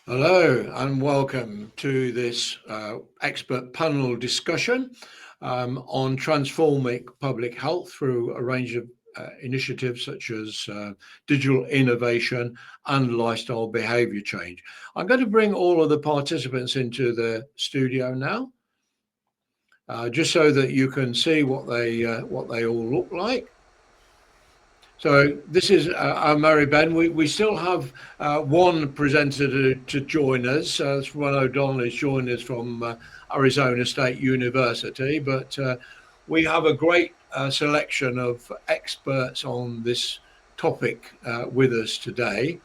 Hello and welcome to this expert panel discussion on transforming public health through a range of initiatives such as digital innovation and lifestyle behaviour change. I'm going to bring all of the participants into the studio now, just so that you can see what they all look like. So this is our Mary Ben. We still have one presenter to join us. Ron O'Donnell is joining us from Arizona State University, but we have a great selection of experts on this topic with us today.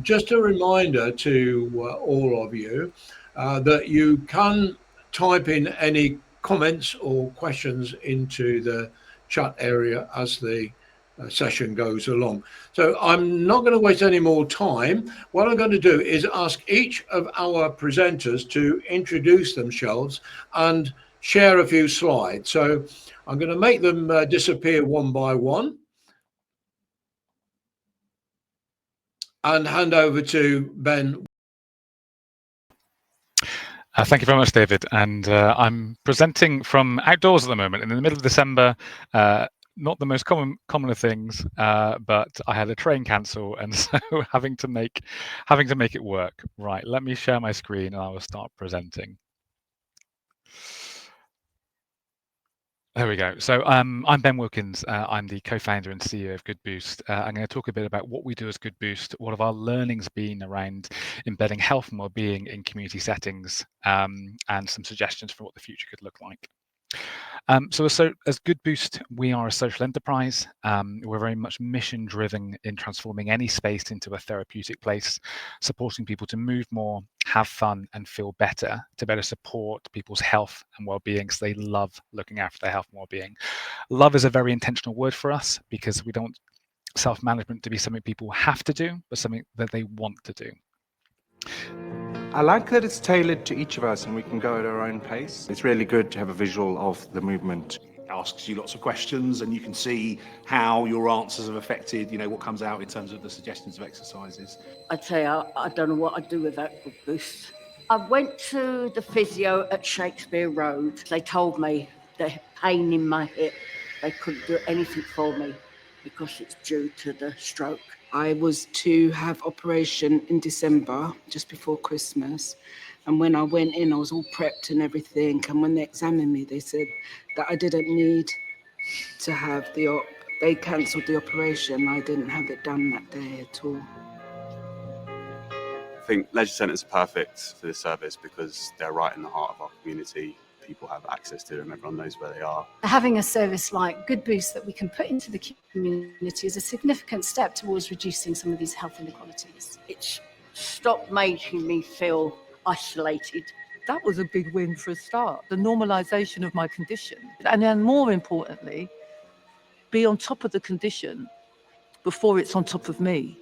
Just a reminder to all of you that you can type in any comments or questions into the chat area as the session goes along. So I'm not going to waste any more time. What I'm going to do is ask each of our presenters to introduce themselves and share a few slides. So I'm going to make them disappear one by one and hand over to Ben. Thank you very much, David. And I'm presenting from outdoors at the moment in the middle of December. Not the most common of things, but I had a train cancel, and so having to make it work. Right, let me share my screen and I will start presenting. There we go. So I'm Ben Wilkins. I'm the co-founder and CEO of Good Boost. I'm going to talk a bit about what we do as Good Boost, what have our learnings been around embedding health and well-being in community settings, and some suggestions for what the future could look like. So as Good Boost, we are a social enterprise. We're very much mission driven in transforming any space into a therapeutic place, supporting people to move more, have fun and feel better, to better support people's health and well-being, so they love looking after their health and well-being. Love is a very intentional word for us because we don't self-management to be something people have to do, but something that they want to do. I like that it's tailored to each of us and we can go at our own pace. It's really good to have a visual of the movement. It asks you lots of questions and you can see how your answers have affected, what comes out in terms of the suggestions of exercises. I tell you, I don't know what I'd do without Good Boost. I went to the physio at Shakespeare Road. They told me the pain in my hip, they couldn't do anything for me because it's due to the stroke. I was to have operation in December, just before Christmas. And when I went in, I was all prepped and everything. And when they examined me, they said that I didn't need to have the op. They cancelled the operation. I didn't have it done that day at all. I think leisure centres are perfect for this service because they're right in the heart of our community. People have access to them, everyone knows where they are. Having a service like Good Boost that we can put into the community is a significant step towards reducing some of these health inequalities. It's stopped making me feel isolated. That was a big win for a start, the normalisation of my condition. And then more importantly, be on top of the condition before it's on top of me.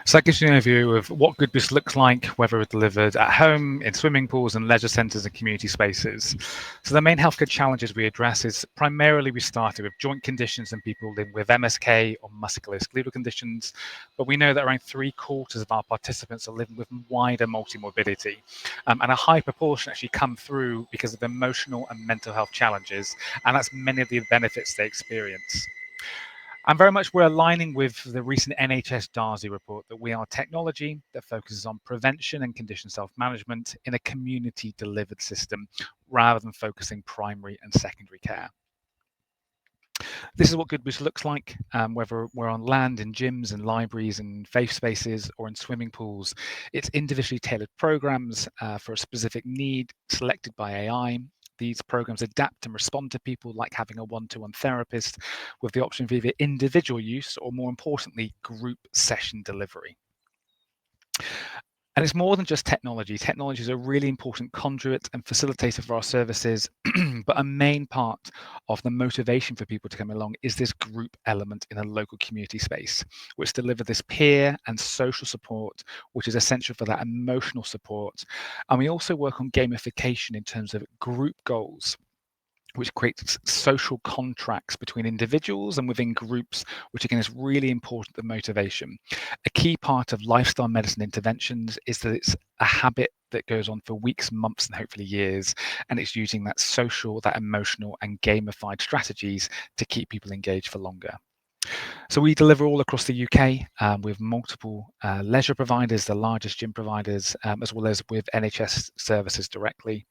So that gives you an overview of what Good Boost looks like, whether it's delivered at home, in swimming pools and leisure centres and community spaces. So the main healthcare challenges we address is primarily we started with joint conditions and people living with MSK or musculoskeletal conditions, but we know that around 3/4 of our participants are living with wider multimorbidity, and a high proportion actually come through because of emotional and mental health challenges, and that's many of the benefits they experience. And very much we're aligning with the recent NHS Darcy report that we are technology that focuses on prevention and condition self-management in a community delivered system rather than focusing primary and secondary care. This is what Good Boost looks like, whether we're on land, in gyms and libraries and faith spaces or in swimming pools. It's individually tailored programs for a specific need selected by AI. These programs adapt and respond to people, like having a one-to-one therapist with the option of either individual use or, more importantly, group session delivery. And it's more than just technology. Technology is a really important conduit and facilitator for our services, but a main part of the motivation for people to come along is this group element in a local community space, which delivers this peer and social support, which is essential for that emotional support. And we also work on gamification in terms of group goals, which creates social contracts between individuals and within groups, which again is really important for motivation. A key part of lifestyle medicine interventions is that it's a habit that goes on for weeks, months, and hopefully years, and it's using that social, that emotional, and gamified strategies to keep people engaged for longer. So we deliver all across the UK with multiple leisure providers, the largest gym providers, as well as with NHS services directly.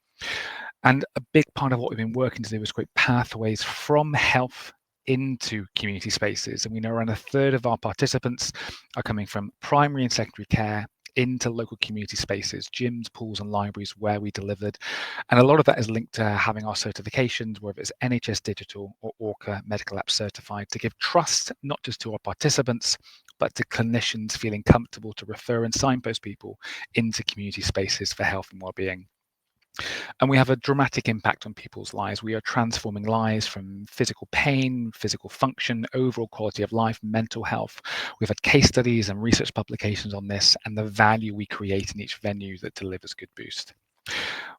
And a big part of what we've been working to do is create pathways from health into community spaces. And we know around a third of our participants are coming from primary and secondary care into local community spaces, gyms, pools, and libraries where we delivered. And a lot of that is linked to having our certifications, whether it's NHS Digital or ORCA Medical App certified, to give trust not just to our participants, but to clinicians feeling comfortable to refer and signpost people into community spaces for health and wellbeing. And we have a dramatic impact on people's lives. We are transforming lives from physical pain, physical function, overall quality of life, mental health. We've had case studies and research publications on this and the value we create in each venue that delivers Good Boost.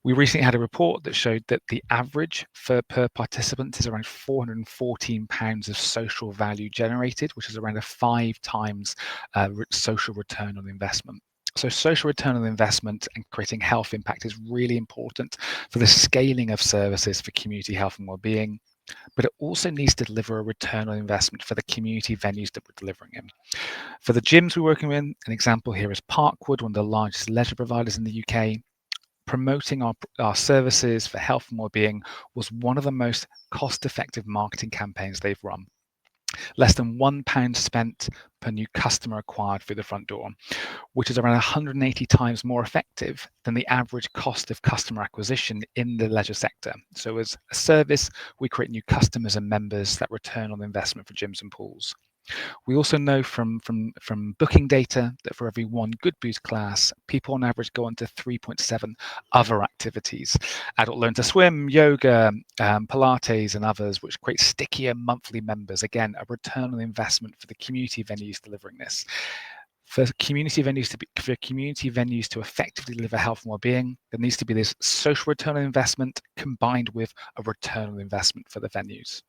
We recently had a report that showed that the average per participant is around £414 of social value generated, which is around a 5 times social return on investment. So social return on investment and creating health impact is really important for the scaling of services for community health and wellbeing, but it also needs to deliver a return on investment for the community venues that we're delivering in. For the gyms we're working with, an example here is Parkwood, one of the largest leisure providers in the UK. Promoting our services for health and wellbeing was one of the most cost-effective marketing campaigns they've run. Less than £1 spent per new customer acquired through the front door, which is around 180 times more effective than the average cost of customer acquisition in the leisure sector. So as a service, we create new customers and members that return on investment for gyms and pools. We also know from booking data that for every one Good Boost class, people on average go on to 3.7 other activities. Adult learn to swim, yoga, Pilates, and others, which create stickier monthly members. Again, a return on investment for the community venues delivering this. For community venues to effectively deliver health and wellbeing, there needs to be this social return on investment combined with a return on investment for the venues.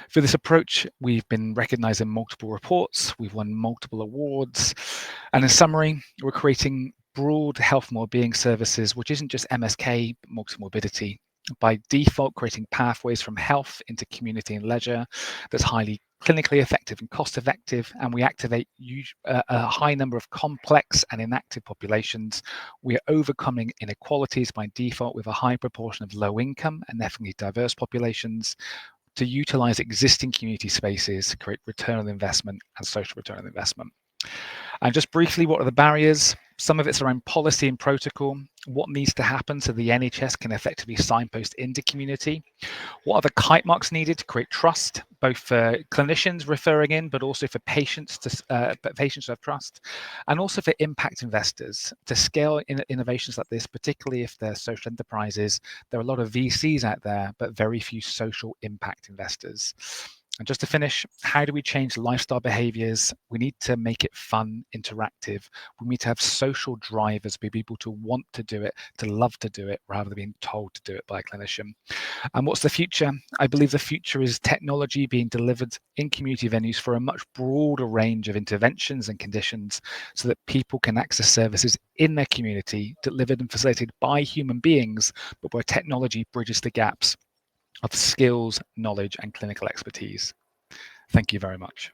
For this approach, we've been recognised in multiple reports, we've won multiple awards, and in summary, we're creating broad health and wellbeing services, which isn't just MSK, but multimorbidity. By default, creating pathways from health into community and leisure that's highly clinically effective and cost effective, and we activate a high number of complex and inactive populations. We are overcoming inequalities by default with a high proportion of low income and ethnically diverse populations, to utilize existing community spaces, create return on investment and social return on investment. And just briefly, what are the barriers? Some of it's around policy and protocol. What needs to happen so the NHS can effectively signpost into community? What are the kite marks needed to create trust, both for clinicians referring in, but also for patients to have trust, and also for impact investors to scale innovations like this, particularly if they're social enterprises. There are a lot of VCs out there, but very few social impact investors. And just to finish, how do we change lifestyle behaviors? We need to make it fun, interactive. We need to have social drivers, be people to want to do it, to love to do it, rather than being told to do it by a clinician. And what's the future? I believe the future is technology being delivered in community venues for a much broader range of interventions and conditions so that people can access services in their community, delivered and facilitated by human beings, but where technology bridges the gaps of skills, knowledge, and clinical expertise. Thank you very much.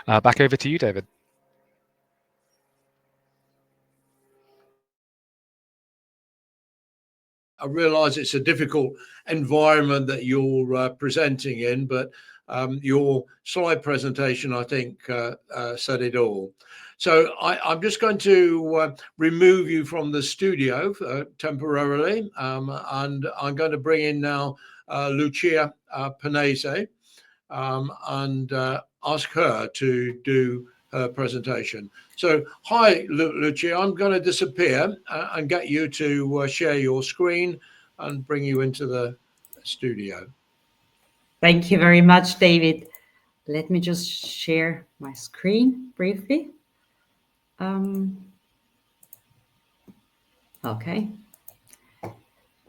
Back over to you, David. I realise it's a difficult environment that you're presenting in, but your slide presentation, I think, said it all. So I'm just going to remove you from the studio temporarily, and I'm going to bring in now Lucia Panese and ask her to do her presentation. So hi, Lucia, I'm going to disappear and get you to share your screen and bring you into the studio. Thank you very much, David. Let me just share my screen briefly. Okay.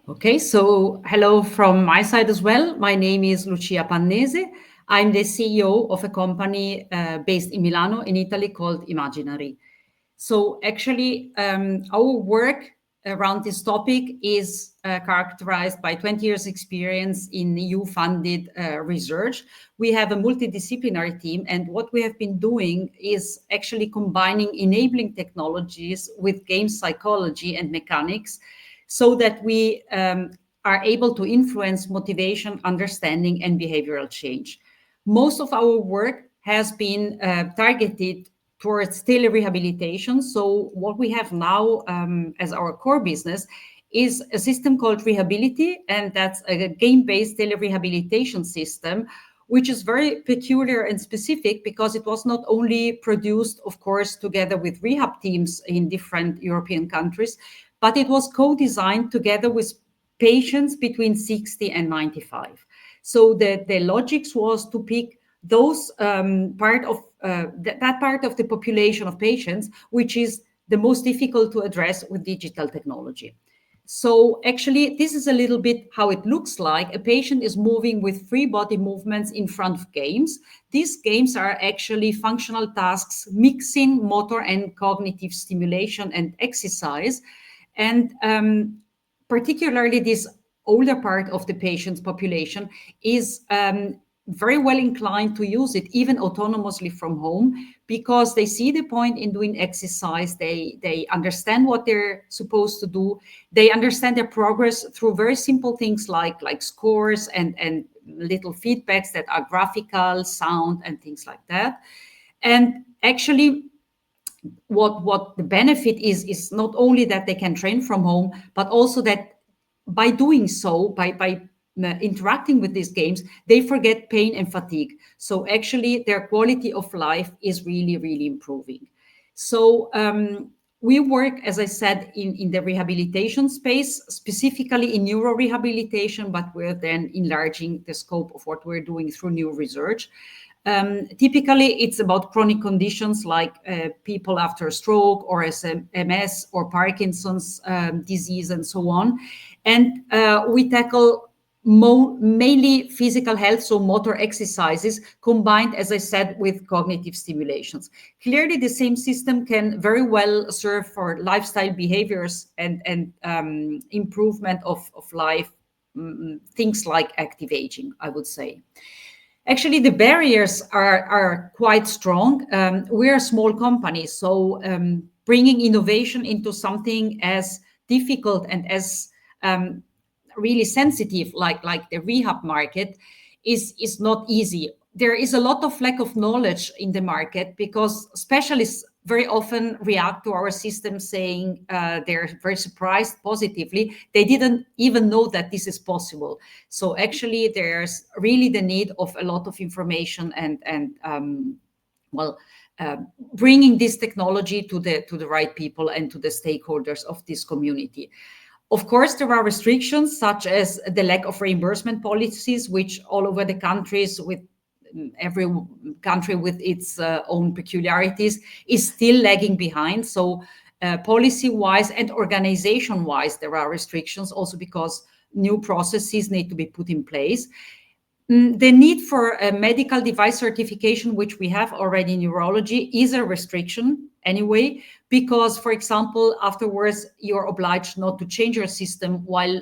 Okay, so hello from my side as well. My name is Lucia Pannese. I'm the CEO of a company based in Milano, in Italy, called Imaginary. So actually, our work around this topic is characterized by 20 years experience in EU-funded research. We have a multidisciplinary team, and what we have been doing is actually combining enabling technologies with game psychology and mechanics, so that we are able to influence motivation, understanding, and behavioral change. Most of our work has been targeted towards telerehabilitation. So what we have now as our core business is a system called Rehability, and that's a game-based telerehabilitation system, which is very peculiar and specific because it was not only produced, of course, together with rehab teams in different European countries, but it was co-designed together with patients between 60 and 95. So the logics was to pick those part of that part of the population of patients, which is the most difficult to address with digital technology. So actually, this is a little bit how it looks like. A patient is moving with free body movements in front of games. These games are actually functional tasks, mixing motor and cognitive stimulation and exercise. And particularly this older part of the patient's population is very well inclined to use it even autonomously from home, because they see the point in doing exercise. They understand what they're supposed to do. They understand their progress through very simple things like scores and little feedbacks that are graphical, sound, and things like that. And actually, what the benefit is not only that they can train from home, but also that by doing so, by interacting with these games, they forget pain and fatigue. So actually their quality of life is really, really improving. So we work, as I said, in the rehabilitation space, specifically in neurorehabilitation, but we're then enlarging the scope of what we're doing through new research. Typically, it's about chronic conditions like people after a stroke or MS or Parkinson's disease and so on. And we tackle mainly physical health, so motor exercises combined, as I said, with cognitive stimulations. Clearly, the same system can very well serve for lifestyle behaviors and improvement of life, things like active aging, I would say. Actually, the barriers are quite strong. We're a small company, so bringing innovation into something as difficult and as really sensitive like the rehab market is not easy. There is a lot of lack of knowledge in the market because specialists very often react to our system saying they're very surprised positively. They didn't even know that this is possible. So actually there's really the need of a lot of information and bringing this technology to the right people and to the stakeholders of this community. Of course, there are restrictions such as the lack of reimbursement policies, which all over the countries, with every country with its own peculiarities, is still lagging behind. So policy-wise and organization-wise, there are restrictions also because new processes need to be put in place. The need for a medical device certification, which we have already in neurology, is a restriction anyway, because, for example, afterwards, you're obliged not to change your system, while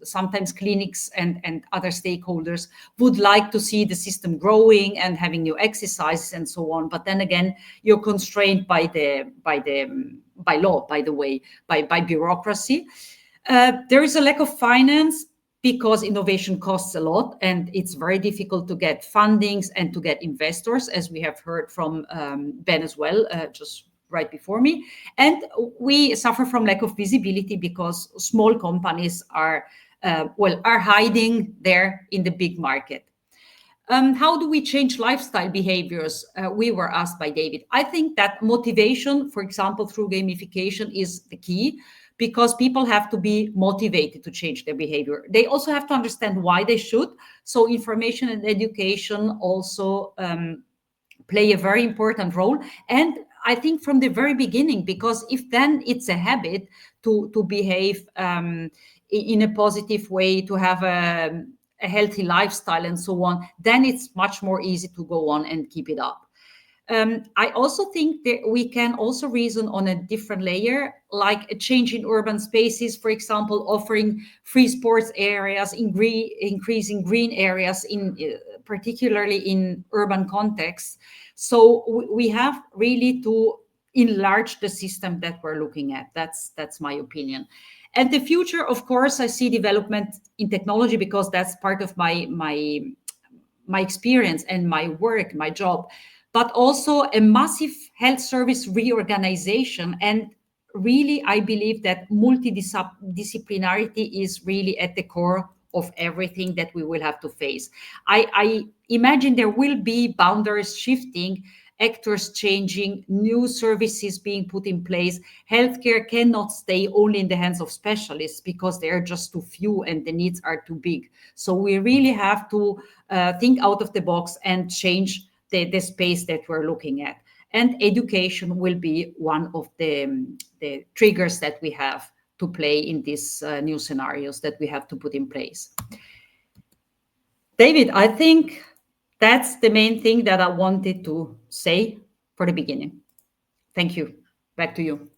sometimes clinics and other stakeholders would like to see the system growing and having new exercises and so on. But then again, you're constrained by law, by the way, by bureaucracy. There is a lack of finance, because innovation costs a lot and it's very difficult to get fundings and to get investors, as we have heard from Ben as well, just right before me. And we suffer from lack of visibility because small companies are hiding there in the big market. How do we change lifestyle behaviors? We were asked by David. I think that motivation, for example, through gamification is the key, because people have to be motivated to change their behavior. They also have to understand why they should. So information and education also play a very important role. And I think from the very beginning, because if then it's a habit to behave in a positive way, to have a healthy lifestyle and so on, then it's much more easy to go on and keep it up. I also think that we can also reason on a different layer, like a change in urban spaces, for example, offering free sports areas, increasing green areas, particularly in urban contexts. So we have really to enlarge the system that we're looking at. That's my opinion. And the future, of course, I see development in technology, because that's part of my experience and my work, my job, but also a massive health service reorganization. And really, I believe that multidisciplinarity is really at the core of everything that we will have to face. I imagine there will be boundaries shifting, actors changing, new services being put in place. Healthcare cannot stay only in the hands of specialists, because they are just too few and the needs are too big. So we really have to think out of the box and change the space that we're looking at. And education will be one of the triggers that we have to play in these new scenarios that we have to put in place. David, I think that's the main thing that I wanted to say for the beginning. Thank you. Back to you.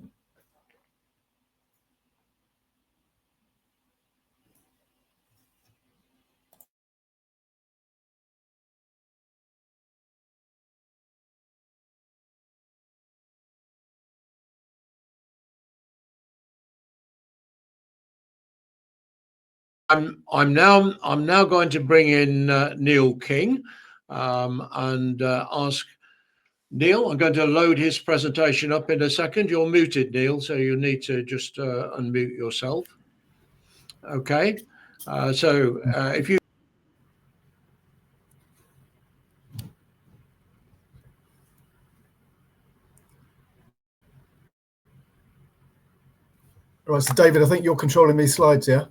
I'm now going to bring in Neil King and ask Neil. I'm going to load his presentation up in a second. You're muted, Neil, so you need to just unmute yourself. Okay. So if you Right, so David, I think you're controlling these slides, yeah?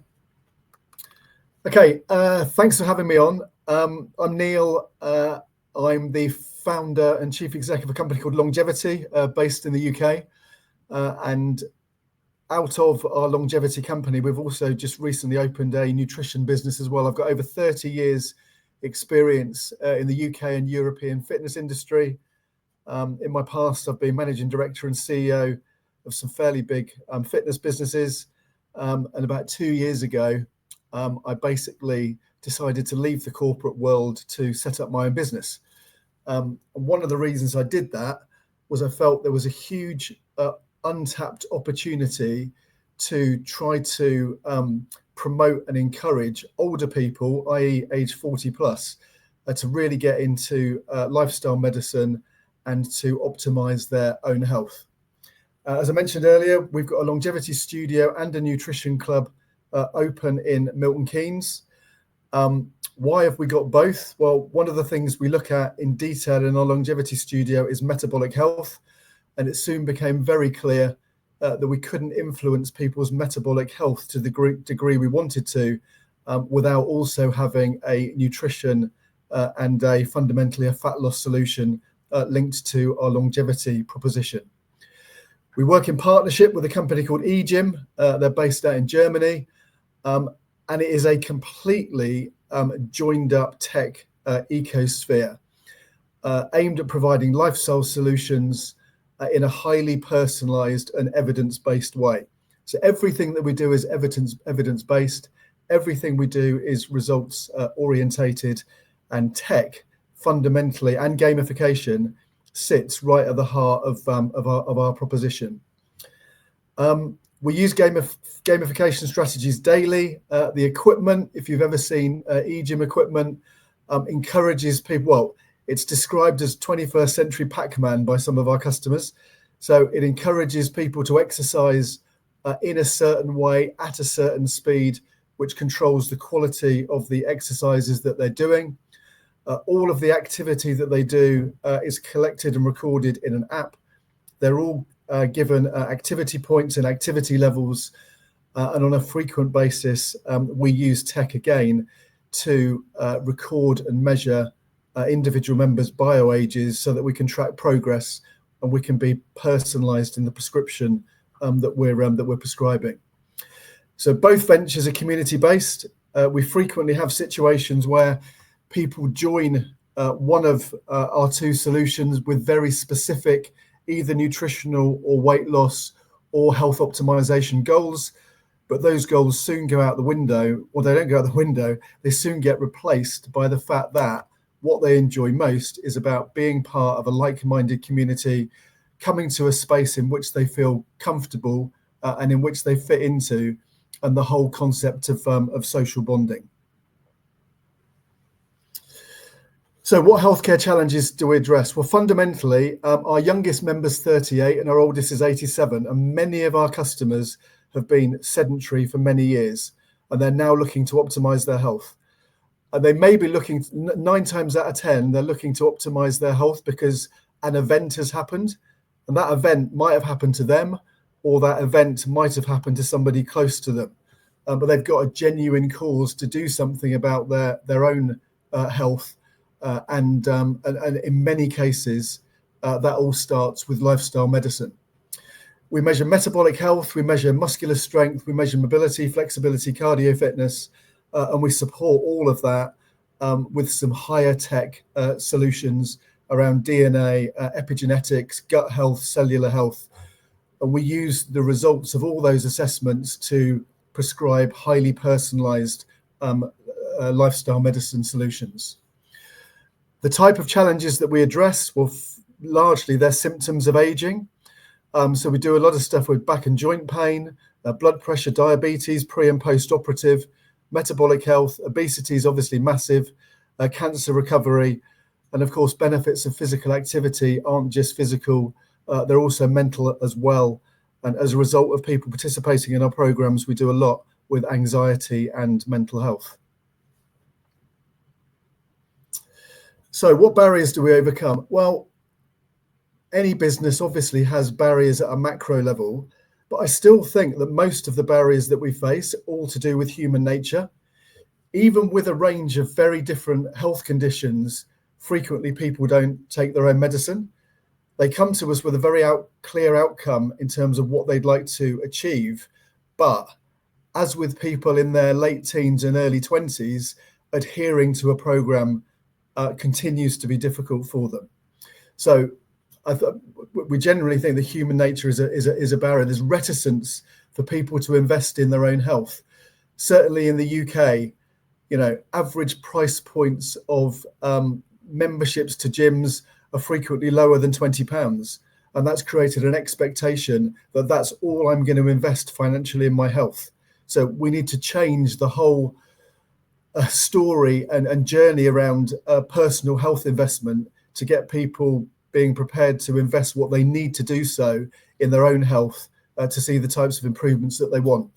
Okay, thanks for having me on. I'm Neil. I'm the founder and chief executive of a company called Longevity, based in the UK. And out of our longevity company, we've also just recently opened a nutrition business as well. I've got over 30 years experience in the UK and European fitness industry. In my past, I've been managing director and CEO of some fairly big fitness businesses. And about 2 years ago, I basically decided to leave the corporate world to set up my own business. And one of the reasons I did that was I felt there was a huge untapped opportunity to try to promote and encourage older people, i.e. age 40 plus, to really get into lifestyle medicine and to optimize their own health. As I mentioned earlier, we've got a longevity studio and a nutrition club open in Milton Keynes. Why have we got both? Well, one of the things we look at in detail in our longevity studio is metabolic health. And it soon became very clear that we couldn't influence people's metabolic health to the degree we wanted to without also having a nutrition and fundamentally a fat loss solution linked to our longevity proposition. We work in partnership with a company called eGym. They're based out in Germany. And it is a completely joined up tech ecosphere aimed at providing lifestyle solutions in a highly personalized and evidence-based way. So everything that we do is evidence-based. Everything we do is results orientated, and tech fundamentally and gamification sits right at the heart of our proposition. We use gamification strategies daily. The equipment, if you've ever seen eGym equipment, encourages people. Well, it's described as 21st century Pac-Man by some of our customers. So it encourages people to exercise in a certain way at a certain speed, which controls the quality of the exercises that they're doing. All of the activity that they do is collected and recorded in an app. They're all given activity points and activity levels. And on a frequent basis, we use tech again to record and measure individual members' bio ages so that we can track progress and we can be personalised in the prescription that we're prescribing. So both ventures are community-based. We frequently have situations where people join one of our two solutions with very specific either nutritional or weight loss or health optimization goals, but those goals soon go out the window, or they don't go out the window, they soon get replaced by the fact that what they enjoy most is about being part of a like-minded community, coming to a space in which they feel comfortable and in which they fit into, and the whole concept of social bonding. So what healthcare challenges do we address? Well, fundamentally, our youngest member's 38 and our oldest is 87, and many of our customers have been sedentary for many years, and they're now looking to optimize their health. And they may be looking, 9 times out of 10, they're looking to optimize their health because an event has happened, and that event might have happened to them, or that event might have happened to somebody close to them. But they've got a genuine cause to do something about their own health. And in many cases, that all starts with lifestyle medicine. We measure metabolic health, we measure muscular strength, we measure mobility, flexibility, cardio fitness, and we support all of that with some higher tech solutions around DNA, epigenetics, gut health, cellular health. And we use the results of all those assessments to prescribe highly personalized lifestyle medicine solutions. The type of challenges that we address, well, largely they're symptoms of aging. So we do a lot of stuff with back and joint pain, blood pressure, diabetes, pre and post-operative, metabolic health, obesity is obviously massive, cancer recovery, and of course benefits of physical activity aren't just physical, they're also mental as well. And as a result of people participating in our programs, we do a lot with anxiety and mental health. So what barriers do we overcome? Well, any business obviously has barriers at a macro level, but I still think that most of the barriers that we face are all to do with human nature. Even with a range of very different health conditions, frequently people don't take their own medicine. They come to us with a very clear outcome in terms of what they'd like to achieve. But as with people in their late teens and early 20s, adhering to a program continues to be difficult for them. So we generally think that human nature is a barrier. There's reticence for people to invest in their own health. Certainly in the UK, average price points of memberships to gyms are frequently lower than £20. And that's created an expectation that that's all I'm going to invest financially in my health. So we need to change the whole story and journey around personal health investment to get people being prepared to invest what they need to do so in their own health to see the types of improvements that they want.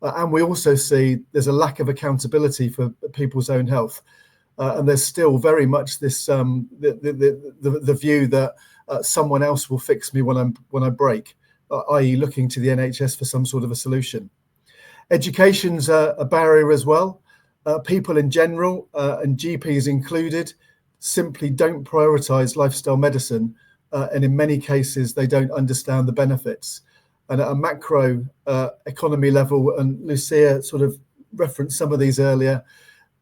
And we also see there's a lack of accountability for people's own health. And there's still very much this the view that someone else will fix me when I break, i.e. looking to the NHS for some sort of a solution. Education's a barrier as well. People in general, and GPs included, simply don't prioritise lifestyle medicine, and in many cases they don't understand the benefits. And at a macro economy level, and Lucia sort of referenced some of these earlier,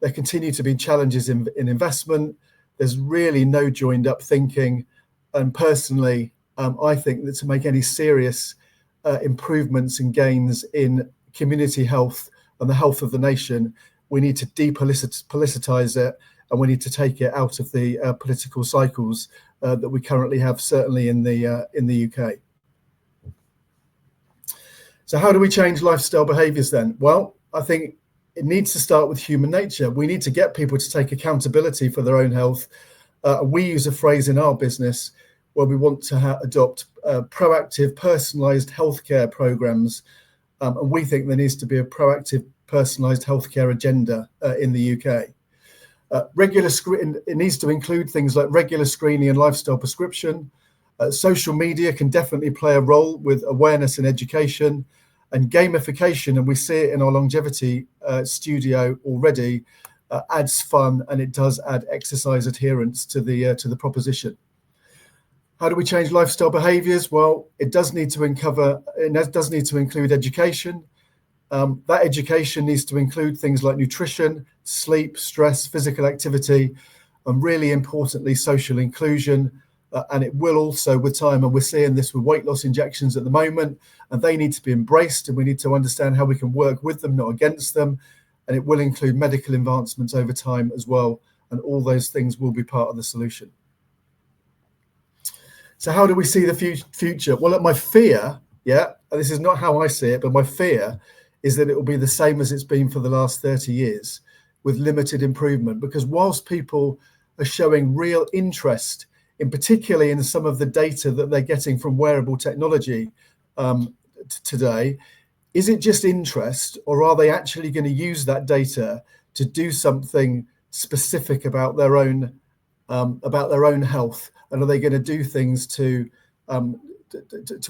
there continue to be challenges in investment. There's really no joined up thinking. And personally, I think that to make any serious improvements and gains in community health and the health of the nation, we need to depoliticize it, and we need to take it out of the political cycles that we currently have, certainly in the UK. So how do we change lifestyle behaviours then? Well, I think it needs to start with human nature. We need to get people to take accountability for their own health. We use a phrase in our business where we want to adopt proactive, personalised healthcare programmes, and we think there needs to be a proactive, personalised healthcare agenda in the UK. It needs to include things like regular screening and lifestyle prescription. Social media can definitely play a role with awareness and education, and gamification, and we see it in our longevity studio already, adds fun, and it does add exercise adherence to the proposition. How do we change lifestyle behaviours? Well, it does need to include education. That education needs to include things like nutrition, sleep, stress, physical activity, and really importantly, social inclusion. And it will also, with time, and we're seeing this with weight loss injections at the moment, and they need to be embraced, and we need to understand how we can work with them, not against them. And it will include medical advancements over time as well. And all those things will be part of the solution. So how do we see the future? Well, my fear, this is not how I see it, but my fear is that it will be the same as it's been for the last 30 years with limited improvement. Because whilst people are showing real interest particularly in some of the data that they're getting from wearable technology today, is it just interest, or are they actually going to use that data to do something specific about their own health? And are they going to do things to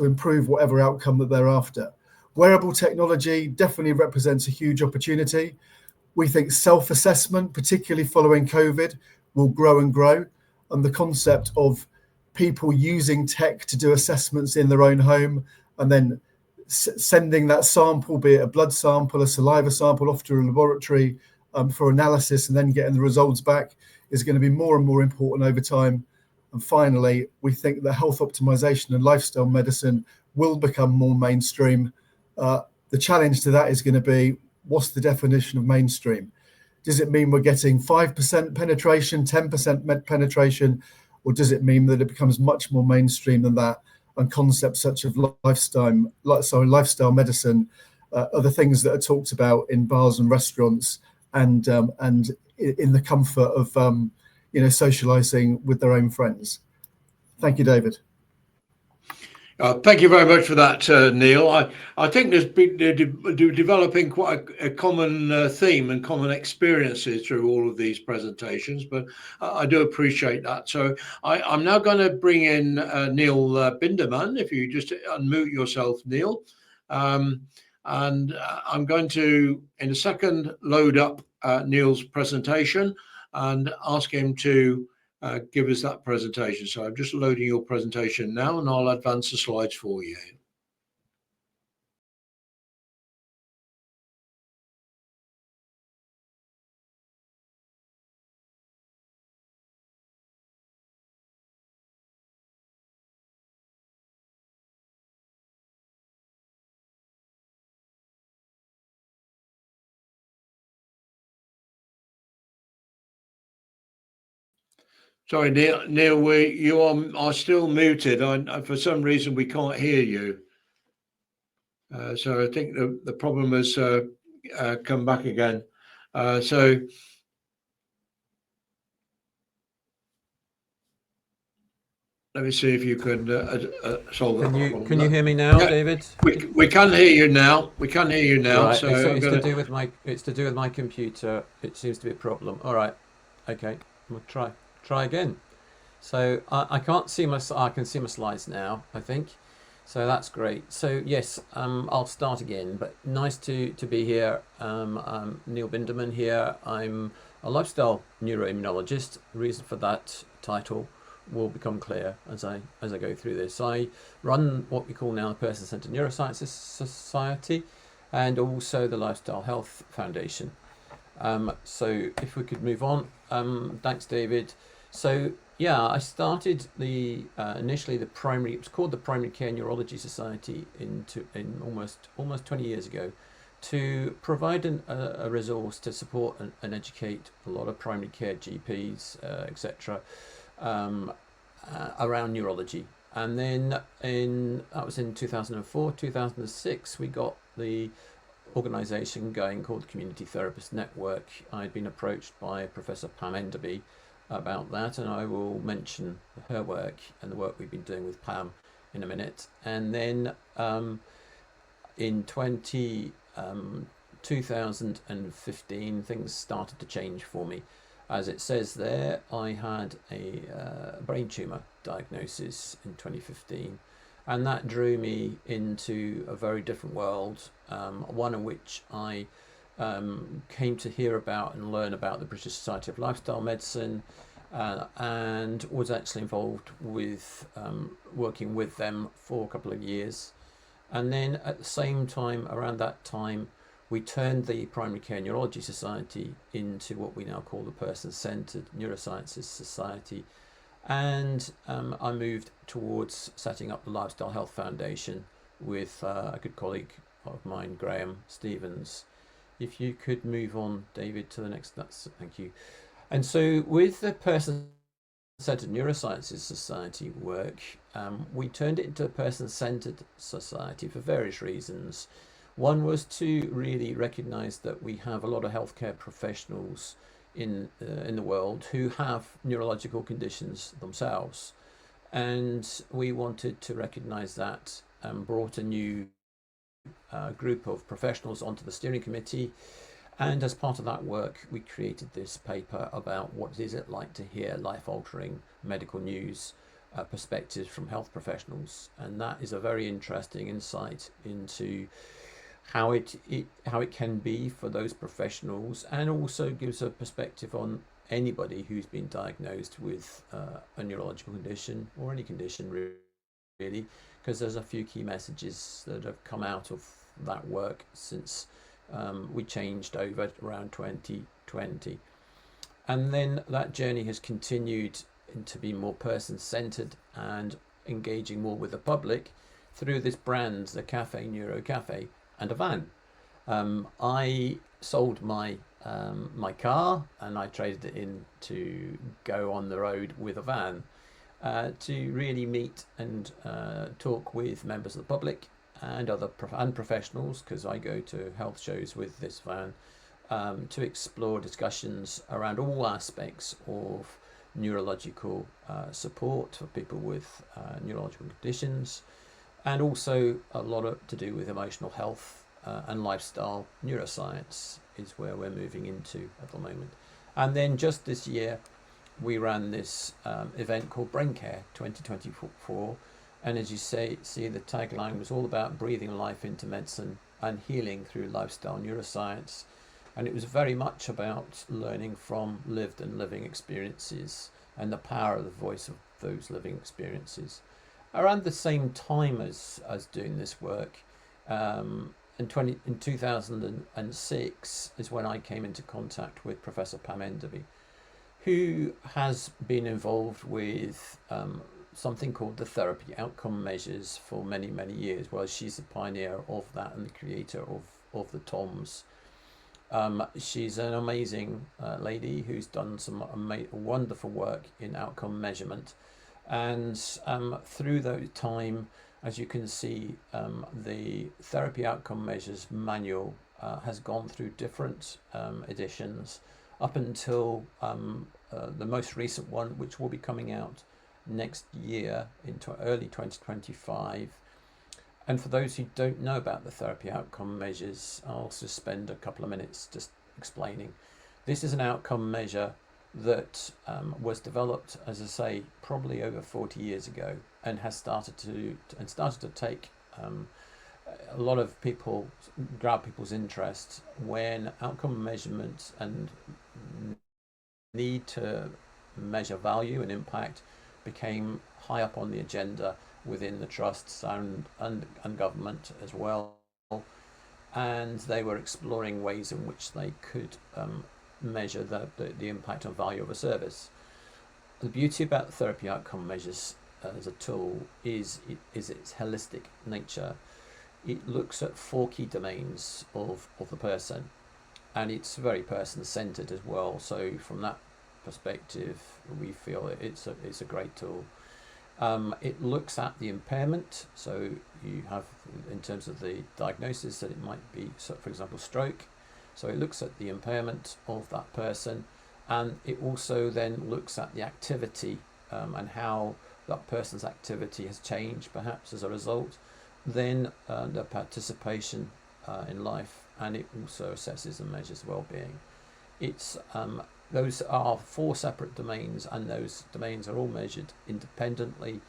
improve whatever outcome that they're after? Wearable technology definitely represents a huge opportunity. We think self-assessment, particularly following COVID, will grow and grow. And the concept of people using tech to do assessments in their own home and then sending that sample, be it a blood sample, a saliva sample, off to a laboratory for analysis and then getting the results back, is going to be more and more important over time. And finally, we think that health optimization and lifestyle medicine will become more mainstream. The challenge to that is going to be, what's the definition of mainstream? Does it mean we're getting 5% penetration, 10% penetration, or does it mean that it becomes much more mainstream than that? And concepts such as lifestyle medicine are the things that are talked about in bars and restaurants and in the comfort of socialising with their own friends. Thank you, David. Thank you very much for that, Neil. I think there's been developing quite a common theme and common experiences through all of these presentations, but I do appreciate that. So I'm now going to bring in Neil Binderman, if you just unmute yourself, Neil. And I'm going to, in a second, load up Neil's presentation and ask him to give us that presentation. So I'm just loading your presentation now, and I'll advance the slides for you. Sorry, Neil, you are still muted. For some reason, we can't hear you. So I think the problem has come back again. So let me see if you can solve that problem. Can you hear me now, David? We can hear you now. We can hear you now. Right. So it's to do with my computer. It seems to be a problem. All right. Okay. We'll try again. So I can see my slides now, I think. So that's great. So yes, I'll start again, but nice to be here. I'm Neil Binderman here. I'm a lifestyle neuroimmunologist. The reason for that title will become clear as I go through this. I run what we call now the Person-Centered Neurosciences Society and also the Lifestyle Health Foundation. So if we could move on. Thanks, David. So yeah, I started initially it was called the Primary Care Neurology Society in almost 20 years ago, to provide a resource to support and educate a lot of primary care GPs, etc., around neurology. And then that was in 2004, 2006, we got the organisation going called the Community Therapist Network. I'd been approached by Professor Pam Enderby about that, and I will mention her work and the work we've been doing with Pam in a minute. And then in 2015, things started to change for me. As it says there, I had a brain tumour diagnosis in 2015, and that drew me into a very different world, one in which I came to hear about and learn about the British Society of Lifestyle Medicine, and was actually involved with working with them for a couple of years. And then at the same time, around that time, we turned the Primary Care Neurology Society into what we now call the Person-Centred Neurosciences Society. And I moved towards setting up the Lifestyle Health Foundation with a good colleague of mine, Graham Stevens. If you could move on, David, to the next, thank you. And so with the Person-Centred Neurosciences Society work, we turned it into a Person-Centred Society for various reasons. One was to really recognise that we have a lot of healthcare professionals in the world who have neurological conditions themselves, and we wanted to recognise that and brought a new group of professionals onto the steering committee. And as part of that work, we created this paper about what is it like to hear life-altering medical news perspectives from health professionals, and that is a very interesting insight into how it can be for those professionals, and also gives a perspective on anybody who's been diagnosed with a neurological condition or any condition really, because there's a few key messages that have come out of that work since we changed over around 2020. And then that journey has continued to be more person-centered and engaging more with the public through this brand, the Cafe Neuro Cafe, and a van. I sold my my car and I traded it in to go on the road with a van to really meet and talk with members of the public and other professionals, because I go to health shows with this van, to explore discussions around all aspects of neurological support for people with neurological conditions, and also a lot to do with emotional health and lifestyle neuroscience is where we're moving into at the moment. And then just this year, we ran this event called Brain Care 2024. And as you see, the tagline was all about breathing life into medicine and healing through lifestyle neuroscience. And it was very much about learning from lived and living experiences and the power of the voice of those living experiences. Around the same time as doing this work, in 2006 is when I came into contact with Professor Pam Enderby, who has been involved with something called the therapy outcome measures for many, many years. Well, she's the pioneer of that and the creator of the TOMs. She's an amazing lady who's done some wonderful work in outcome measurement. And through that time, as you can see, the therapy outcome measures manual has gone through different editions up until the most recent one, which will be coming out next year into early 2025. And for those who don't know about the therapy outcome measures, I'll just spend a couple of minutes just explaining. This is an outcome measure that was developed, as I say, probably over 40 years ago, and has started to take a lot of people, grab people's interest when outcome measurement and need to measure value and impact became high up on the agenda within the trusts and government as well, and they were exploring ways in which they could measure the impact and value of a service. The beauty about the therapy outcome measures as a tool is its holistic nature. It looks at 4 key domains of the person, and it's very person-centered as well. So from that perspective, we feel it's a great tool. It looks at the impairment, so you have, in terms of the diagnosis, that it might be, so for example, stroke. So it looks at the impairment of that person, and it also then looks at the activity and how that person's activity has changed perhaps as a result, then the participation in life, and it also assesses and measures well-being. It's those are 4 separate domains, and those domains are all measured independently,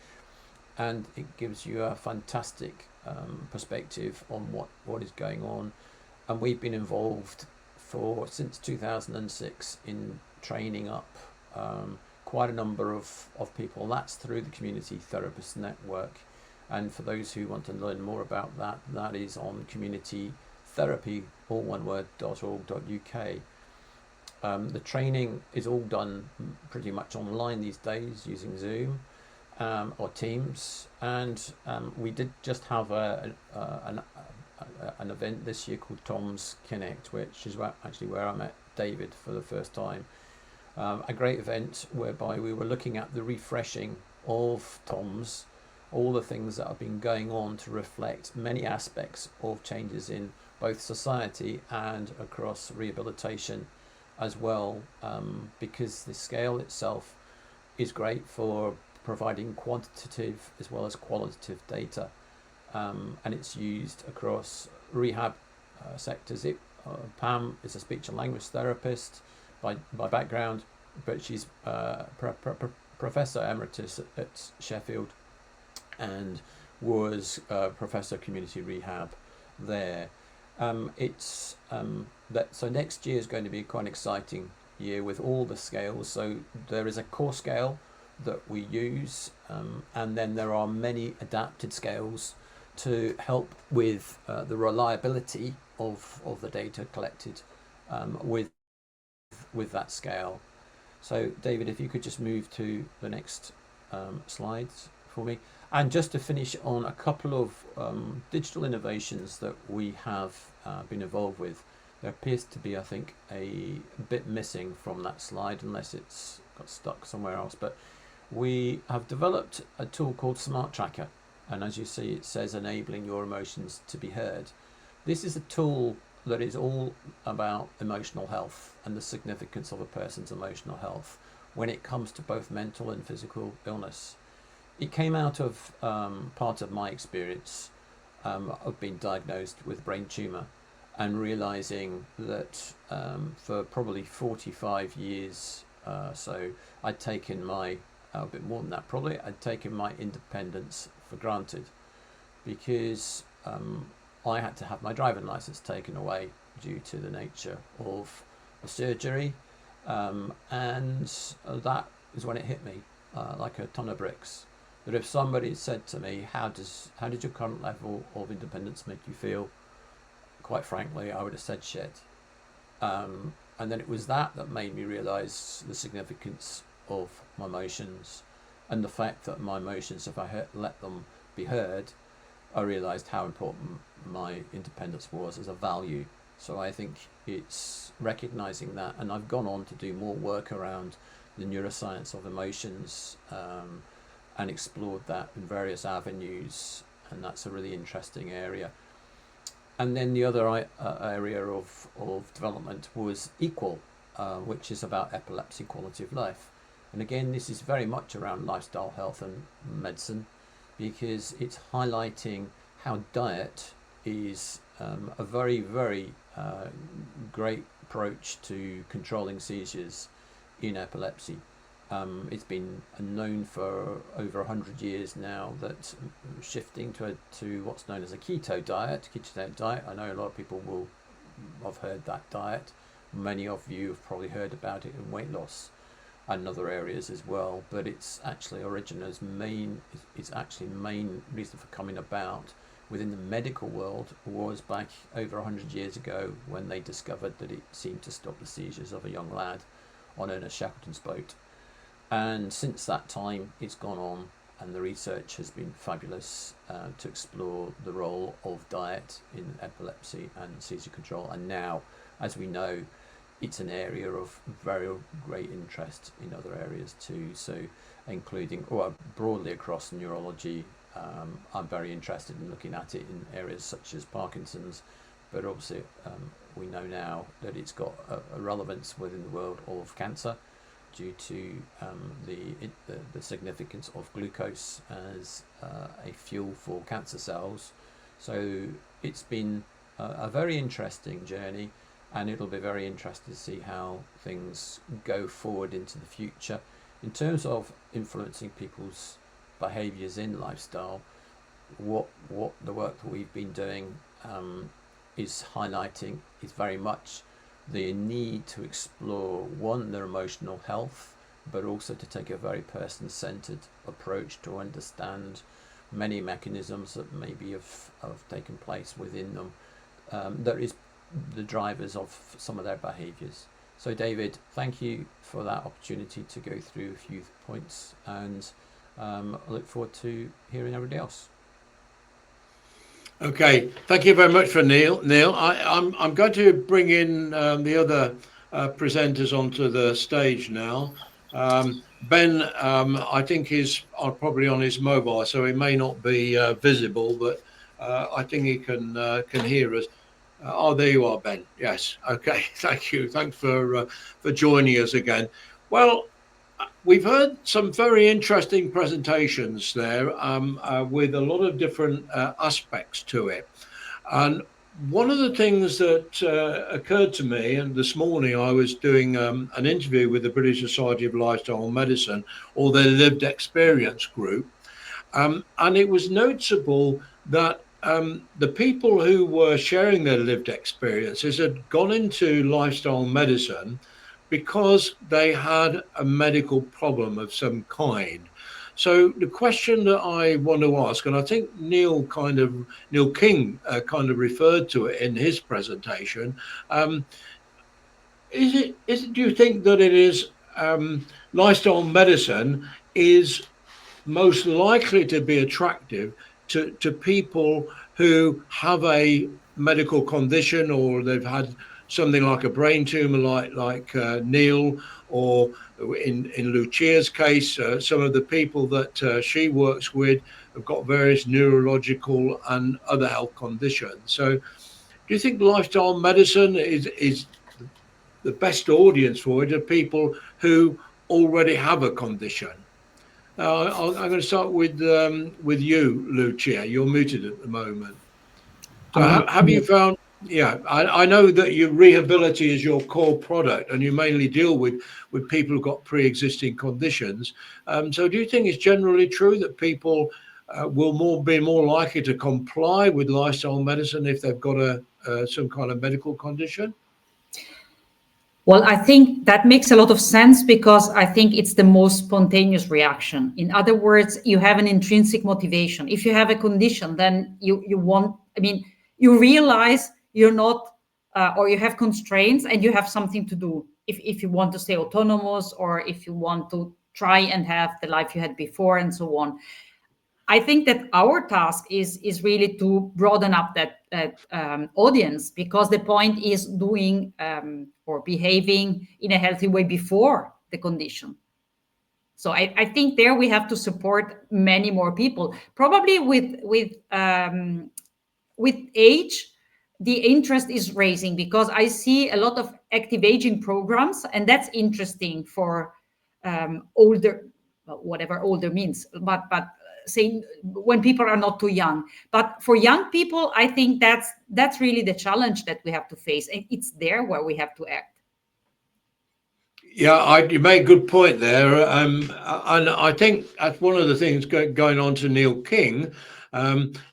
and it gives you a fantastic perspective on what is going on. And we've been involved since 2006 in training up quite a number of people. That's through the Community Therapist Network. And for those who want to learn more about that, that is on communitytherapy.org.uk. The training is all done pretty much online these days using Zoom or Teams. And we did just have an event this year called Tom's Connect, which is actually where I met David for the first time. A great event whereby we were looking at the refreshing of Tom's, all the things that have been going on to reflect many aspects of changes in both society and across rehabilitation as well, because the scale itself is great for providing quantitative as well as qualitative data, and it's used across rehab sectors. Pam is a speech and language therapist by background, but she's Professor Emeritus at Sheffield and was Professor of Community Rehab there. So next year is going to be quite an exciting year with all the scales. So there is a core scale that we use, and then there are many adapted scales to help with the reliability of the data collected with that scale. So David, if you could just move to the next slides for me. And just to finish on a couple of digital innovations that we have been involved with. There appears to be, I think, a bit missing from that slide, unless it's got stuck somewhere else. But we have developed a tool called Smart Tracker. And as you see, it says enabling your emotions to be heard. This is a tool that is all about emotional health and the significance of a person's emotional health when it comes to both mental and physical illness. It came out of part of my experience of being diagnosed with brain tumour and realising that for probably 45 years so I'd taken my, a bit more than that probably, I'd taken my independence for granted, because I had to have my driving licence taken away due to the nature of the surgery, and that is when it hit me like a ton of bricks. That if somebody said to me, how did your current level of independence make you feel? Quite frankly, I would have said shit. And then it was that made me realise the significance of my emotions, and the fact that my emotions, if I let them be heard, I realised how important my independence was as a value. So I think it's recognising that, and I've gone on to do more work around the neuroscience of emotions, and explored that in various avenues, and that's a really interesting area. And then the other area of development was Equal, which is about epilepsy quality of life. And again, this is very much around lifestyle health and medicine, because it's highlighting how diet is a very, very great approach to controlling seizures in epilepsy. It's been known for over 100 years now that shifting to what's known as a ketogenic diet, I know a lot of people will have heard that diet. Many of you have probably heard about it in weight loss and other areas as well, but it's actually main reason for coming about within the medical world was back over 100 years ago, when they discovered that it seemed to stop the seizures of a young lad on Ernest Shackleton's boat. And since that time, it's gone on, and the research has been fabulous to explore the role of diet in epilepsy and seizure control. And now, as we know, it's an area of very great interest in other areas too. So, including, or broadly across neurology, I'm very interested in looking at it in areas such as Parkinson's, but obviously we know now that it's got a relevance within the world of cancer, due to the significance of glucose as a fuel for cancer cells. So it's been a very interesting journey, and it'll be very interesting to see how things go forward into the future. In terms of influencing people's behaviours in lifestyle, what the work that we've been doing is highlighting is very much the need to explore, one, their emotional health, but also to take a very person-centered approach to understand many mechanisms that maybe have taken place within them that is the drivers of some of their behaviours. So David, thank you for that opportunity to go through a few points, and I look forward to hearing everybody else. Okay, thank you very much for Neil. I'm going to bring in the other presenters onto the stage now. Ben, I think is probably on his mobile, so he may not be visible, but I think he can hear us. Oh, there you are, Ben. Yes. Okay. Thank you. Thanks for joining us again. Well, we've heard some very interesting presentations there with a lot of different aspects to it. And one of the things that occurred to me, and this morning I was doing an interview with the British Society of Lifestyle Medicine, or their lived experience group, and it was noticeable that the people who were sharing their lived experiences had gone into lifestyle medicine because they had a medical problem of some kind. So the question that I want to ask, and I think Neil King kind of referred to it in his presentation, do you think that it is lifestyle medicine is most likely to be attractive to people who have a medical condition, or they've had something like a brain tumor like Neil, or in Lucia's case, some of the people that she works with have got various neurological and other health conditions. So do you think lifestyle medicine is the best audience for it, are people who already have a condition? I'm going to start with you, Lucia. You're muted at the moment. So have you found? Yeah, I know that your rehability is your core product, and you mainly deal with people who've got pre-existing conditions. So do you think it's generally true that people will be more likely to comply with lifestyle medicine if they've got some kind of medical condition? Well, I think that makes a lot of sense, because I think it's the most spontaneous reaction. In other words, you have an intrinsic motivation. If you have a condition, then you realize you're not, or you have constraints and you have something to do. If you want to stay autonomous, or if you want to try and have the life you had before, and so on. I think that our task is really to broaden up that audience, because the point is doing or behaving in a healthy way before the condition. So I think there we have to support many more people. Probably with age, the interest is raising, because I see a lot of active aging programs, and that's interesting for older, whatever older means, but say when people are not too young. But for young people, I think that's really the challenge that we have to face, and it's there where we have to act. Yeah, you made a good point there, and I think that's one of the things going on to Neil King.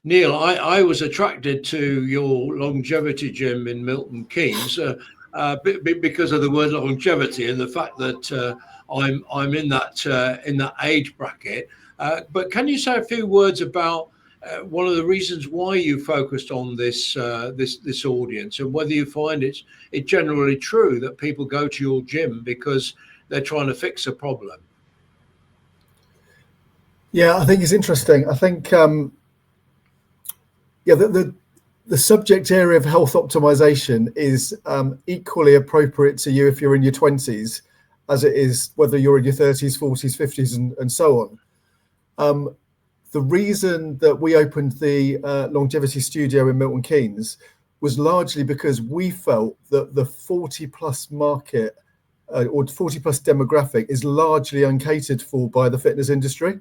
Neil, I was attracted to your longevity gym in Milton Keynes because of the word longevity and the fact that I'm in that age bracket. But can you say a few words about one of the reasons why you focused on this audience, and whether you find it's generally true that people go to your gym because they're trying to fix a problem? Yeah, I think it's interesting. I think the subject area of health optimization is equally appropriate to you if you're in your 20s as it is whether you're in your 30s, 40s, 50s, and so on. The reason that we opened the longevity studio in Milton Keynes was largely because we felt that the 40+ market or 40+ demographic is largely uncatered for by the fitness industry.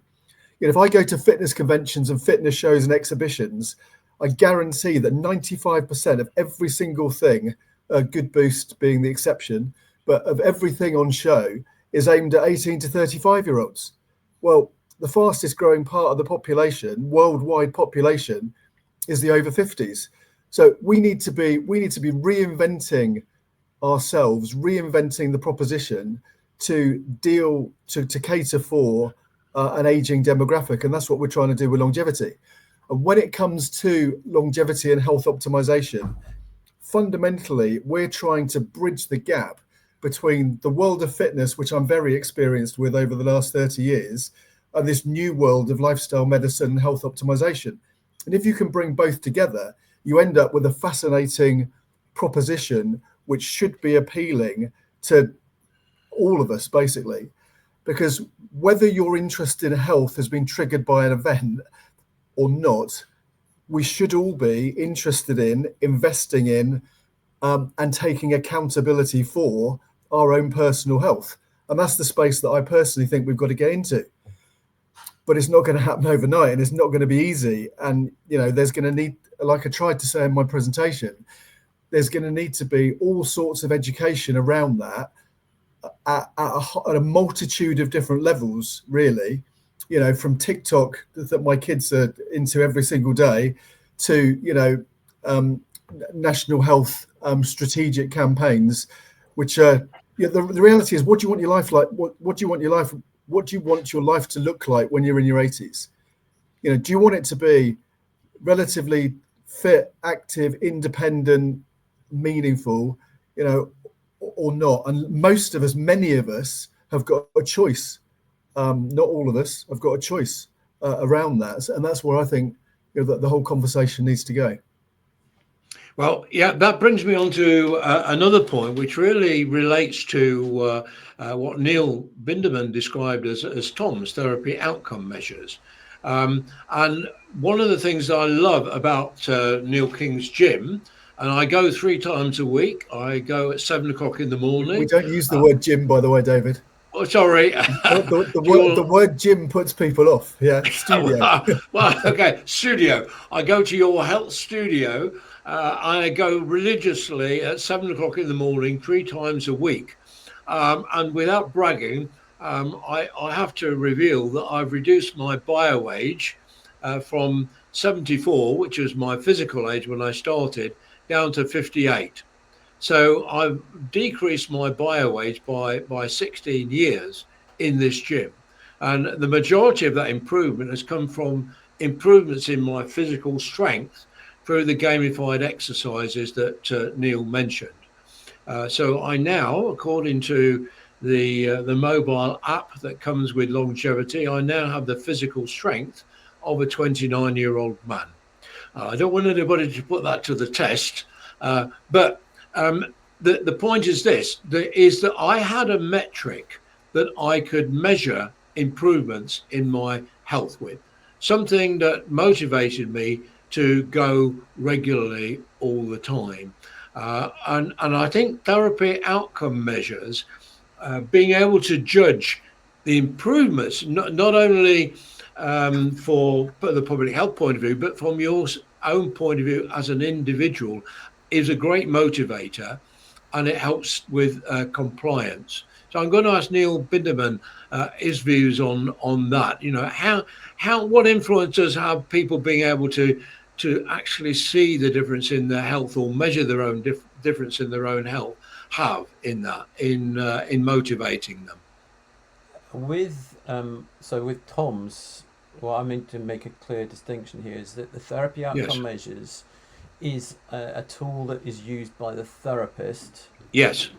You know, if I go to fitness conventions and fitness shows and exhibitions, I guarantee that 95% of every single thing, Good Boost being the exception, but of everything on show is aimed at 18 to 35-year-olds. Well, the fastest growing part of the population, worldwide population, is the over 50s. So we need to be reinventing ourselves, reinventing the proposition to deal to cater for an aging demographic, and that's what we're trying to do with longevity. And when it comes to longevity and health optimization, fundamentally, we're trying to bridge the gap between the world of fitness, which I'm very experienced with over the last 30 years, and this new world of lifestyle medicine and health optimization. And if you can bring both together, you end up with a fascinating proposition which should be appealing to all of us, basically. Because whether your interest in health has been triggered by an event or not, we should all be interested in investing in and taking accountability for our own personal health. And that's the space that I personally think we've got to get into. But it's not going to happen overnight, and it's not going to be easy. And, you know, there's going to need, like I tried to say in my presentation, there's going to need to be all sorts of education around that at a multitude of different levels, really. You know, from TikTok that my kids are into every single day to, you know, national health strategic campaigns, which are, you know, the reality is, what do you want your life like? What do you want your life? What do you want your life to look like when you're in your 80s? You know, do you want it to be relatively fit, active, independent, meaningful, you know, or not? And most of us, many of us, have got a choice. Not all of us have got a choice around that, and that's where I think, you know, that the whole conversation needs to go. Well, yeah, that brings me on to another point, which really relates to what Neil Binderman described as Tom's therapy outcome measures. And one of the things that I love about Neil King's gym, and I go 3 times a week. I go at 7 o'clock in the morning. We don't use the word gym, by the way, David. Oh, sorry. The word gym puts people off. Yeah, studio. Well, okay, studio. I go to your health studio. I go religiously at 7 o'clock in the morning, 3 times a week. And without bragging, I have to reveal that I've reduced my bio age from 74, which was my physical age when I started, down to 58. So I've decreased my bio age by 16 years in this gym. And the majority of that improvement has come from improvements in my physical strength through the gamified exercises that Neil mentioned. So I now, according to the mobile app that comes with longevity, I now have the physical strength of a 29-year-old man. I don't want anybody to put that to the test, but the point is this, is that I had a metric that I could measure improvements in my health with, something that motivated me to go regularly all the time. And I think therapy outcome measures, being able to judge the improvements, not only for the public health point of view, but from your own point of view as an individual, is a great motivator, and it helps with compliance. So I'm going to ask Neil Binderman his views on that. You know, what influences have people being able to actually see the difference in their health, or measure their own difference in their own health, have in that, in motivating them? With so with Tom's, what I mean to make a clear distinction here is that the therapy outcome measures is a tool that is used by the therapist. Yes.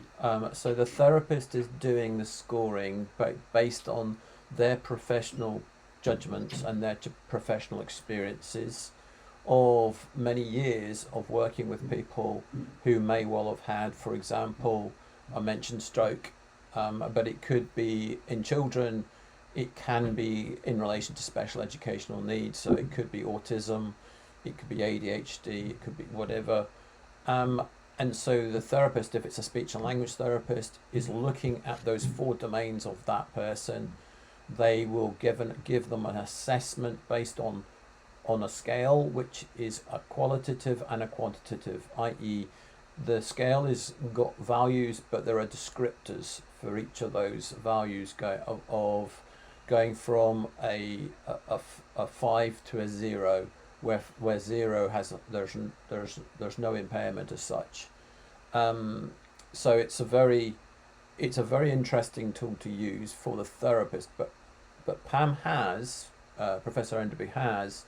So the therapist is doing the scoring based on their professional judgments and their professional experiences of many years of working with people who may well have had, for example, I mentioned stroke, but it could be in children, it can be in relation to special educational needs, so it could be autism, it could be ADHD, it could be whatever. And so the therapist, if it's a speech and language therapist, is looking at those 4 domains of that person. They will give them an assessment based on a scale, which is a qualitative and a quantitative, i.e. the scale is got values, but there are descriptors for each of those values going from a 5 to a 0, where 0 has there's no impairment as such. So it's a very it's a very interesting tool to use for the therapist, but Pam has, Professor Enderby has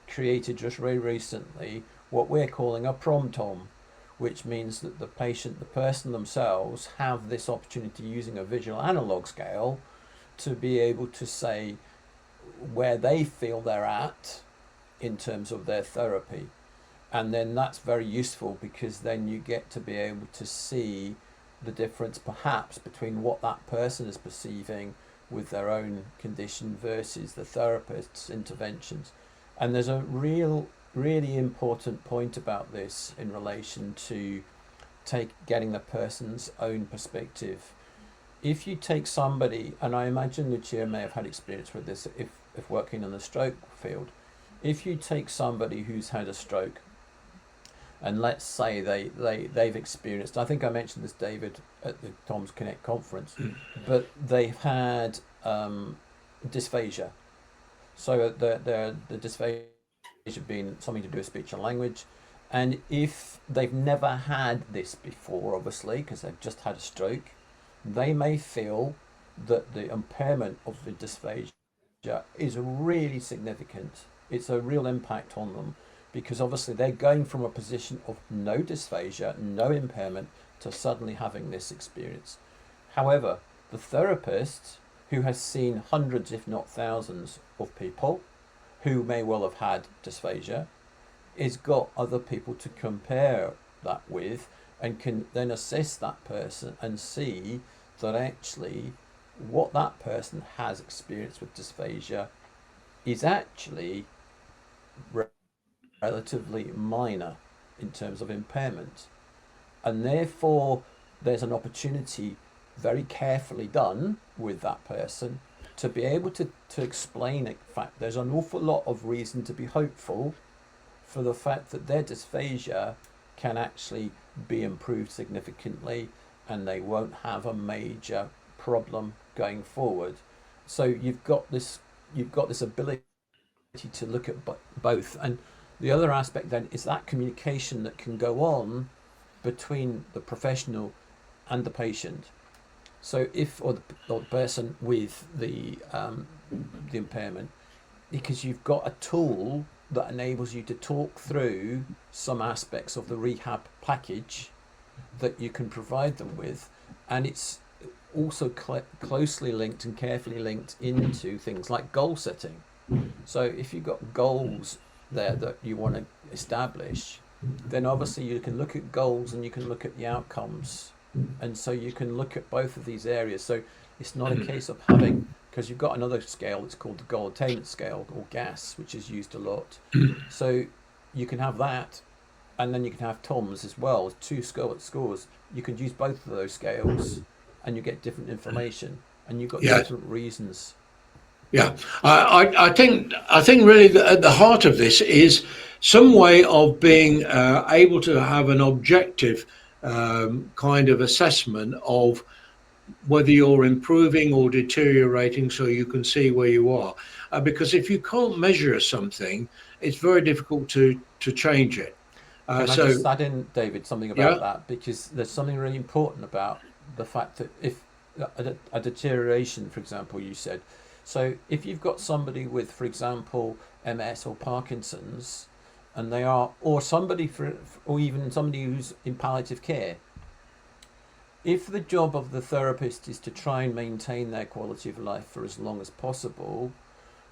created just very recently what we're calling a prom-tom, which means that the person themselves have this opportunity using a visual analog scale to be able to say where they feel they're at in terms of their therapy. And then that's very useful, because then you get to be able to see the difference perhaps between what that person is perceiving with their own condition versus the therapist's interventions. And there's a really important point about this in relation to getting the person's own perspective. If you take somebody, and I imagine Lucia may have had experience with this if working in the stroke field, if you take somebody who's had a stroke, and let's say they've experienced, I think I mentioned this, David, at the Tom's Connect conference, but they've had dysphagia. So the dysphagia being something to do with speech and language. And if they've never had this before, obviously, because they've just had a stroke, they may feel that the impairment of the dysphagia is really significant. It's a real impact on them, because obviously they're going from a position of no dysphagia, no impairment, to suddenly having this experience. However, the therapist, who has seen hundreds, if not thousands, of people who may well have had dysphagia, has got other people to compare that with, and can then assess that person and see that actually what that person has experienced with dysphagia is actually relatively minor in terms of impairment. And therefore there's an opportunity, very carefully done with that person, to be able to explain, in fact, there's an awful lot of reason to be hopeful for the fact that their dysphagia can actually be improved significantly, and they won't have a major problem going forward. So you've got this ability to look at both. And the other aspect then is that communication that can go on between the professional and the patient. So or the person with the impairment, because you've got a tool that enables you to talk through some aspects of the rehab package that you can provide them with, and it's also closely linked and carefully linked into things like goal setting. So if you've got goals there that you want to establish, then obviously you can look at goals and you can look at the outcomes, and so you can look at both of these areas. So it's not a case of having, because you've got another scale, it's called the goal attainment scale, or GAS, which is used a lot. So you can have that, and then you can have TOMS as well, two scores. You can use both of those scales and you get different information, and you've got different reasons. Yeah, I think really that at the heart of this is some way of being able to have an objective kind of assessment of whether you're improving or deteriorating, so you can see where you are. Because if you can't measure something, it's very difficult to change it. Can I just add in, David, something about that? Because there's something really important about the fact that if a deterioration, for example, you said, so if you've got somebody with, for example, MS or Parkinson's, and they are, or somebody or even somebody who's in palliative care, if the job of the therapist is to try and maintain their quality of life for as long as possible,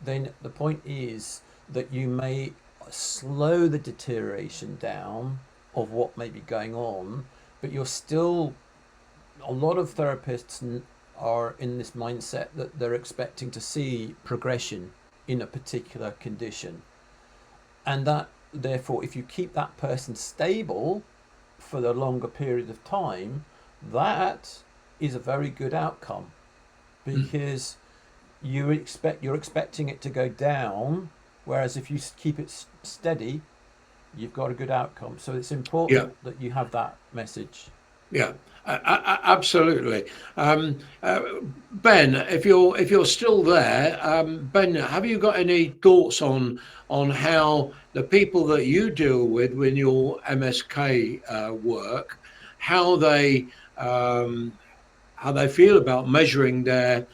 then the point is that you may slow the deterioration down of what may be going on, but you're still, a lot of therapists are in this mindset that they're expecting to see progression in a particular condition. And that, therefore, if you keep that person stable for the longer period of time, that is a very good outcome, because you're expecting it to go down, whereas if you keep it steady, you've got a good outcome. So it's important that you have that message. Yeah, absolutely. Ben, if you're still there, Ben, have you got any thoughts on how the people that you deal with in your MSK work, how they how they feel about measuring their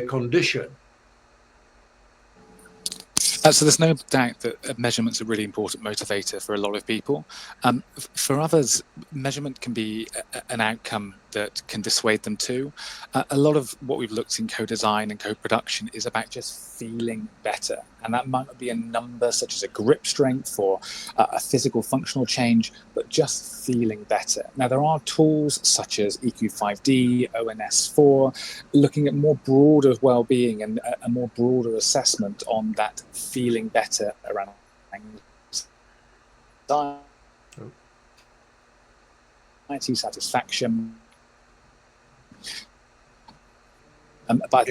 condition. So there's no doubt that measurement's a really important motivator for a lot of people. For others, measurement can be an outcome that can dissuade them too. A lot of what we've looked in co-design and co-production is about just feeling better. And that might not be a number such as a grip strength or a physical functional change, but just feeling better. Now, there are tools such as EQ5D, ONS4, looking at more broader well-being and a more broader assessment on that feeling better around anxiety, satisfaction. But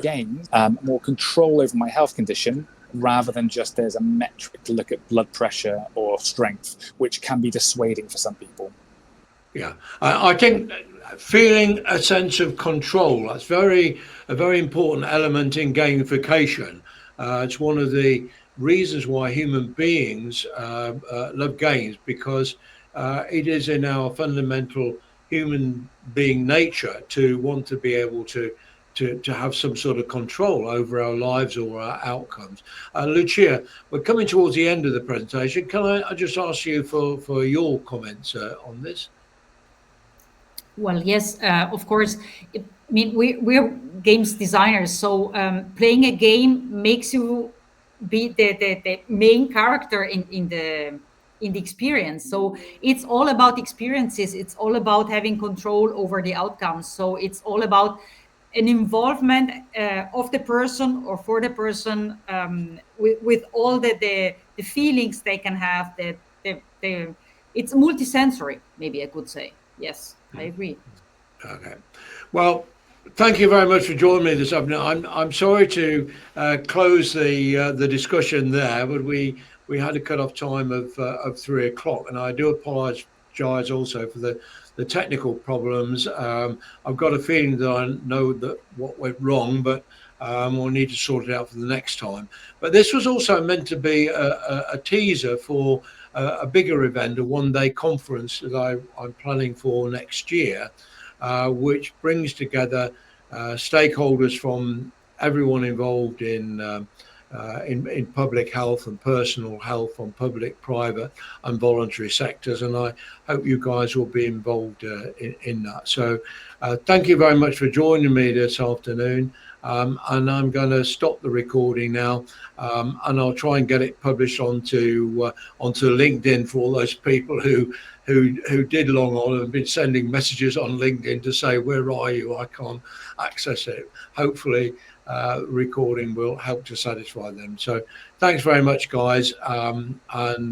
gain more control over my health condition rather than just there's a metric to look at blood pressure or strength, which can be dissuading for some people. Yeah, I think feeling a sense of control, that's a very important element in gamification. It's one of the reasons why human beings love games, because it is in our fundamental human being nature to want to be able to have some sort of control over our lives or our outcomes. Lucia, we're coming towards the end of the presentation. Can I just ask you for your comments on this? Well, yes, of course. I mean, we're games designers, so playing a game makes you be the main character in the experience. So it's all about experiences. It's all about having control over the outcomes. So it's all about an involvement of the person or for the person with all the feelings they can have. It's multisensory, maybe I could say. Yes, I agree. Okay. Well, thank you very much for joining me this afternoon. I'm sorry to close the discussion there, but we had a cut-off time of 3 o'clock, and I do apologise also for the technical problems. I've got a feeling that I know that what went wrong, but we'll need to sort it out for the next time. But this was also meant to be a teaser for a bigger event, a one-day conference that I'm planning for next year, which brings together stakeholders from everyone involved in public health and personal health on public, private and voluntary sectors. And I hope you guys will be involved in that. So thank you very much for joining me this afternoon. And I'm going to stop the recording now, and I'll try and get it published onto LinkedIn for all those people who did log on and have been sending messages on LinkedIn to say, where are you? I can't access it. Hopefully recording will help to satisfy them. So thanks very much, guys, and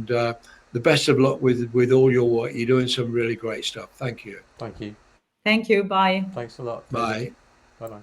the best of luck with all your work. You're doing some really great stuff. Thank you. Thank you. Thank you. Bye. Thanks a lot. Bye. Bye-bye.